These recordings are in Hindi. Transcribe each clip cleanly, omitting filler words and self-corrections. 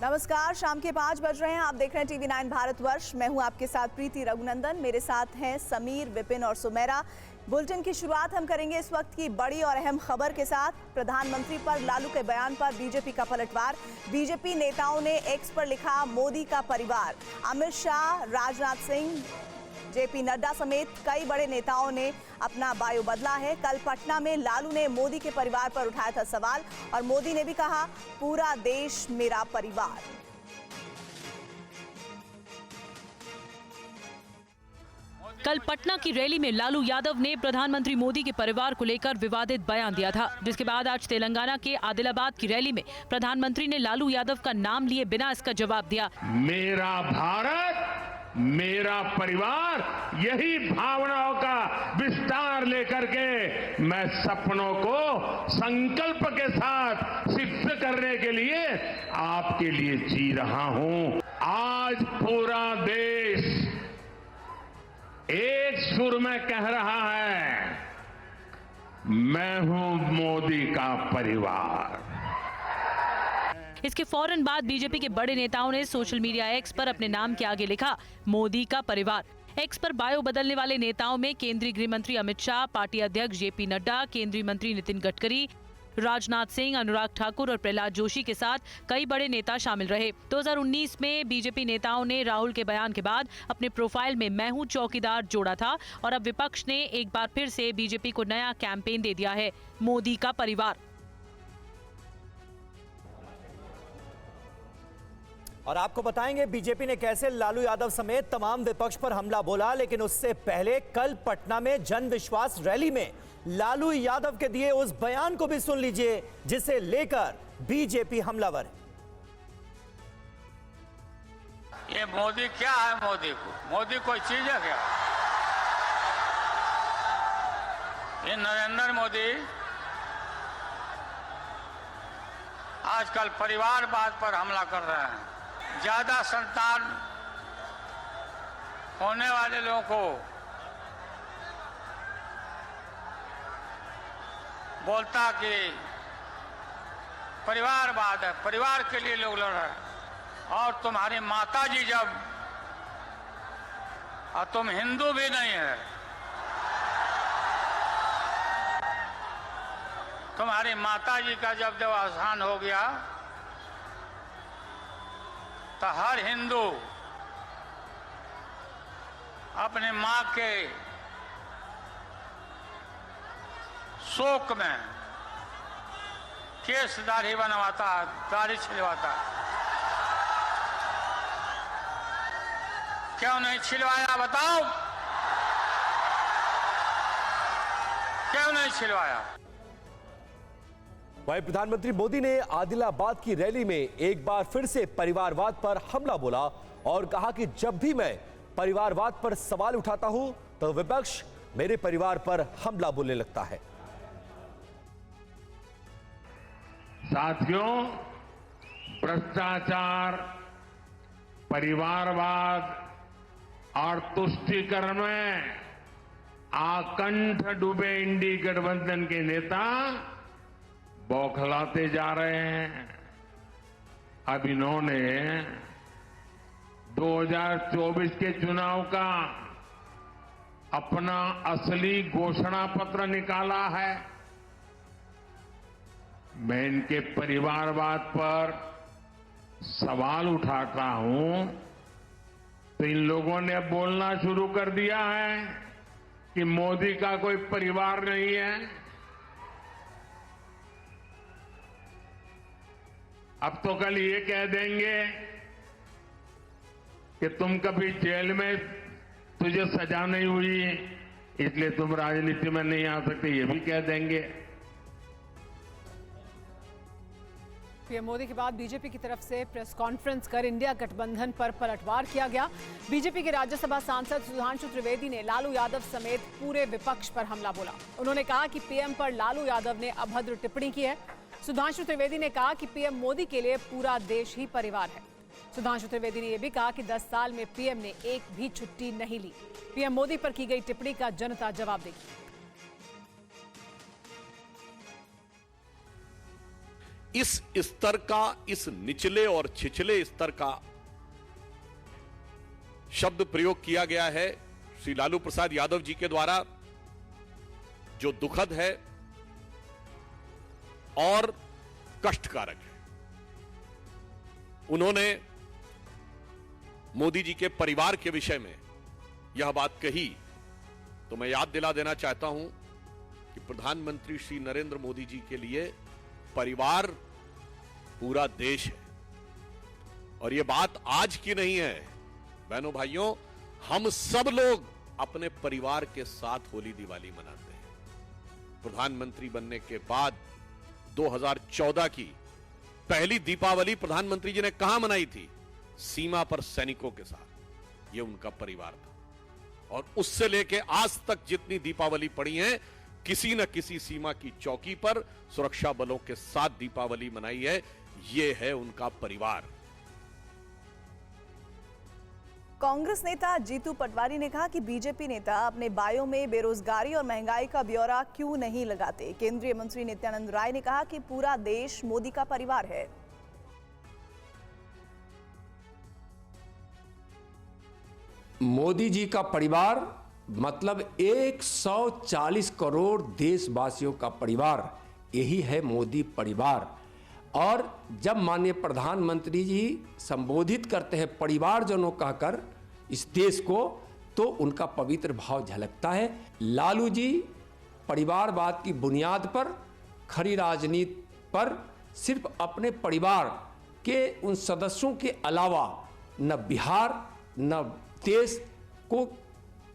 नमस्कार, शाम के 5 बज रहे हैं। आप देख रहे हैं टीवी 9 भारतवर्ष। मैं हूं आपके साथ प्रीति रघुनंदन। मेरे साथ हैं समीर, विपिन और सुमेरा। बुलेटिन की शुरुआत हम करेंगे इस वक्त की बड़ी और अहम खबर के साथ। प्रधानमंत्री पर लालू के बयान पर बीजेपी का पलटवार। बीजेपी नेताओं ने एक्स पर लिखा, मोदी का परिवार। अमित शाह, राजनाथ सिंह, जेपी नड्डा समेत कई बड़े नेताओं ने अपना बायो बदला है। कल पटना में लालू ने मोदी के परिवार पर उठाया था सवाल और मोदी ने भी कहा, पूरा देश मेरा परिवार। कल पटना की रैली में लालू यादव ने प्रधानमंत्री मोदी के परिवार को लेकर विवादित बयान दिया था, जिसके बाद आज तेलंगाना के आदिलाबाद की रैली में प्रधानमंत्री ने लालू यादव का नाम लिए बिना इसका जवाब दिया। मेरा भारत, मेरा परिवार, यही भावनाओं का विस्तार लेकर के मैं सपनों को संकल्प के साथ सिद्ध करने के लिए आपके लिए जी रहा हूं। आज पूरा देश एक सुर में कह रहा है, मैं हूं मोदी का परिवार। इसके फौरन बाद बीजेपी के बड़े नेताओं ने सोशल मीडिया एक्स पर अपने नाम के आगे लिखा, मोदी का परिवार। एक्स पर बायो बदलने वाले नेताओं में केंद्रीय गृह मंत्री अमित शाह, पार्टी अध्यक्ष जेपी नड्डा, केंद्रीय मंत्री नितिन गडकरी, राजनाथ सिंह, अनुराग ठाकुर और प्रहलाद जोशी के साथ कई बड़े नेता शामिल रहे। 2019 में बीजेपी नेताओं ने राहुल के बयान के बाद अपने प्रोफाइल में मैं हूं चौकीदार जोड़ा था और अब विपक्ष ने एक बार फिर से बीजेपी को नया कैंपेन दे दिया है, मोदी का परिवार। और आपको बताएंगे बीजेपी ने कैसे लालू यादव समेत तमाम विपक्ष पर हमला बोला। लेकिन उससे पहले कल पटना में जन विश्वास रैली में लालू यादव के दिए उस बयान को भी सुन लीजिए, जिसे लेकर बीजेपी हमलावर है। ये मोदी क्या है? मोदी कोई चीज है क्या? ये नरेंद्र मोदी आजकल परिवारवाद पर हमला कर रहे हैं। ज्यादा संतान होने वाले लोगों को बोलता कि परिवारवाद है, परिवार के लिए लोग लड़ रहे हैं। और तुम्हारी माता जी जब, और तुम हिंदू भी नहीं है, तुम्हारी माता जी का जब देहावसान हो गया तो हर हिंदू अपने मां के शोक में केस दाढ़ी बनवाता, दाढ़ी छिलवाता। क्यों नहीं छिलवाया बताओ? क्यों नहीं छिलवाया? वहीं प्रधानमंत्री मोदी ने आदिलाबाद की रैली में एक बार फिर से परिवारवाद पर हमला बोला और कहा कि जब भी मैं परिवारवाद पर सवाल उठाता हूं तो विपक्ष मेरे परिवार पर हमला बोलने लगता है। साथियों, भ्रष्टाचार, परिवारवाद और तुष्टीकरण में आकंठ डूबे इंडी गठबंधन के नेता बौखलाते जा रहे हैं। अब इन्होंने 2024 के चुनाव का अपना असली घोषणा पत्र निकाला है। मैं इनके परिवारवाद पर सवाल उठाता हूं तो इन लोगों ने बोलना शुरू कर दिया है कि मोदी का कोई परिवार नहीं है। अब तो कल ये कह देंगे कि तुम कभी जेल में, तुझे सजा नहीं हुई इसलिए तुम राजनीति में नहीं आ सकते, ये भी कह देंगे। पीएम मोदी के बाद बीजेपी की तरफ से प्रेस कॉन्फ्रेंस कर इंडिया गठबंधन पर पलटवार किया गया। बीजेपी के राज्यसभा सांसद सुधांशु त्रिवेदी ने लालू यादव समेत पूरे विपक्ष पर हमला बोला। उन्होंने कहा कि पीएम पर लालू यादव ने अभद्र टिप्पणी की है। सुधांशु त्रिवेदी ने कहा कि पीएम मोदी के लिए पूरा देश ही परिवार है। सुधांशु त्रिवेदी ने यह भी कहा कि 10 साल में पीएम ने एक भी छुट्टी नहीं ली। पीएम मोदी पर की गई टिप्पणी का जनता जवाब देगी। इस स्तर का, इस निचले और छिछले स्तर का शब्द प्रयोग किया गया है श्री लालू प्रसाद यादव जी के द्वारा, जो दुखद है और कष्टकारक है। उन्होंने मोदी जी के परिवार के विषय में यह बात कही, तो मैं याद दिला देना चाहता हूं कि प्रधानमंत्री श्री नरेंद्र मोदी जी के लिए परिवार पूरा देश है। और यह बात आज की नहीं है बहनों भाइयों, हम सब लोग अपने परिवार के साथ होली दिवाली मनाते हैं। प्रधानमंत्री बनने के बाद 2014 की पहली दीपावली प्रधानमंत्री जी ने कहां मनाई थी? सीमा पर सैनिकों के साथ। यह उनका परिवार था। और उससे लेके आज तक जितनी दीपावली पड़ी है, किसी न किसी सीमा की चौकी पर सुरक्षा बलों के साथ दीपावली मनाई है। यह है उनका परिवार। कांग्रेस नेता जीतू पटवारी ने कहा कि बीजेपी नेता अपने बायो में बेरोजगारी और महंगाई का ब्यौरा क्यों नहीं लगाते। केंद्रीय मंत्री नित्यानंद राय ने कहा कि पूरा देश मोदी का परिवार है। मोदी जी का परिवार मतलब 140 करोड़ देशवासियों का परिवार, यही है मोदी परिवार। और जब माननीय प्रधानमंत्री जी संबोधित करते हैं परिवारजनों कहकर इस देश को, तो उनका पवित्र भाव झलकता है। लालू जी परिवारवाद की बुनियाद पर, खरी राजनीति पर सिर्फ अपने परिवार के उन सदस्यों के अलावा न बिहार न देश को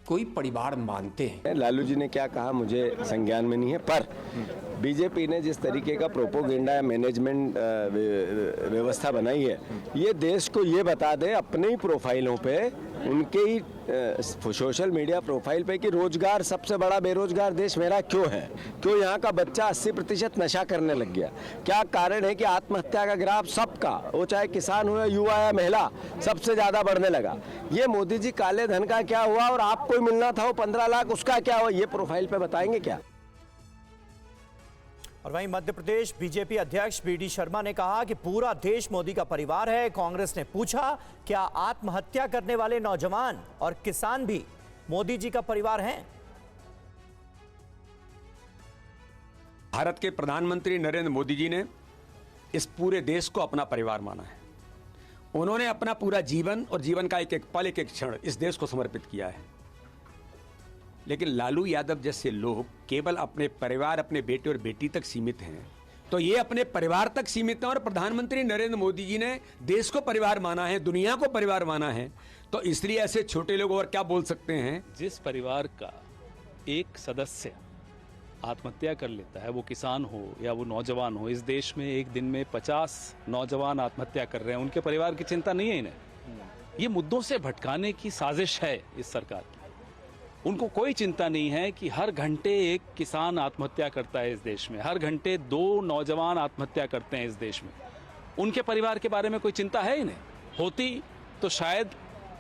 कोई परिवार मानते हैं। लालू जी ने क्या कहा मुझे संज्ञान में नहीं है, पर बीजेपी ने जिस तरीके का प्रोपोगेंडा मैनेजमेंट व्यवस्था बनाई है, ये देश को ये बता दे अपने ही प्रोफाइलों पे, उनके ही सोशल मीडिया प्रोफाइल पे कि रोजगार सबसे बड़ा बेरोजगार देश मेरा क्यों है, क्यों यहाँ का बच्चा 80% नशा करने लग गया, क्या कारण है कि आत्महत्या का ग्राफ सबका, वो चाहे किसान हो या युवा या महिला, सबसे ज्यादा बढ़ने लगा। ये मोदी जी काले धन का क्या हुआ और आपको मिलना था वो 15 लाख, उसका क्या हुआ, ये प्रोफाइल पे बताएंगे क्या? और वहीं मध्य प्रदेश बीजेपी अध्यक्ष बीडी शर्मा ने कहा कि पूरा देश मोदी का परिवार है। कांग्रेस ने पूछा क्या आत्महत्या करने वाले नौजवान और किसान भी मोदी जी का परिवार हैं? भारत के प्रधानमंत्री नरेंद्र मोदी जी ने इस पूरे देश को अपना परिवार माना है। उन्होंने अपना पूरा जीवन और जीवन का एक एक पल, एक एक क्षण इस देश को समर्पित किया है। लेकिन लालू यादव जैसे लोग केवल अपने परिवार, अपने बेटे और बेटी तक सीमित हैं। तो ये अपने परिवार तक सीमित हैं और प्रधानमंत्री नरेंद्र मोदी जी ने देश को परिवार माना है, दुनिया को परिवार माना है। तो इसलिए ऐसे छोटे लोग और क्या बोल सकते हैं? जिस परिवार का एक सदस्य आत्महत्या कर लेता है, वो किसान हो या वो नौजवान हो, इस देश में एक दिन में 50 नौजवान आत्महत्या कर रहे हैं, उनके परिवार की चिंता नहीं है इन्हें। ये मुद्दों से भटकाने की साजिश है इस सरकार की। उनको कोई चिंता नहीं है कि हर घंटे एक किसान आत्महत्या करता है इस देश में, हर घंटे 2 नौजवान आत्महत्या करते हैं इस देश में। उनके परिवार के बारे में कोई चिंता है इन्हें? होती तो शायद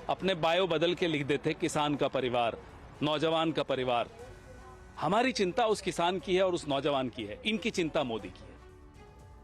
अपने बायो बदल के लिख देते किसान का परिवार, नौजवान का परिवार। हमारी चिंता उस किसान की है और उस नौजवान की है, इनकी चिंता मोदी की है।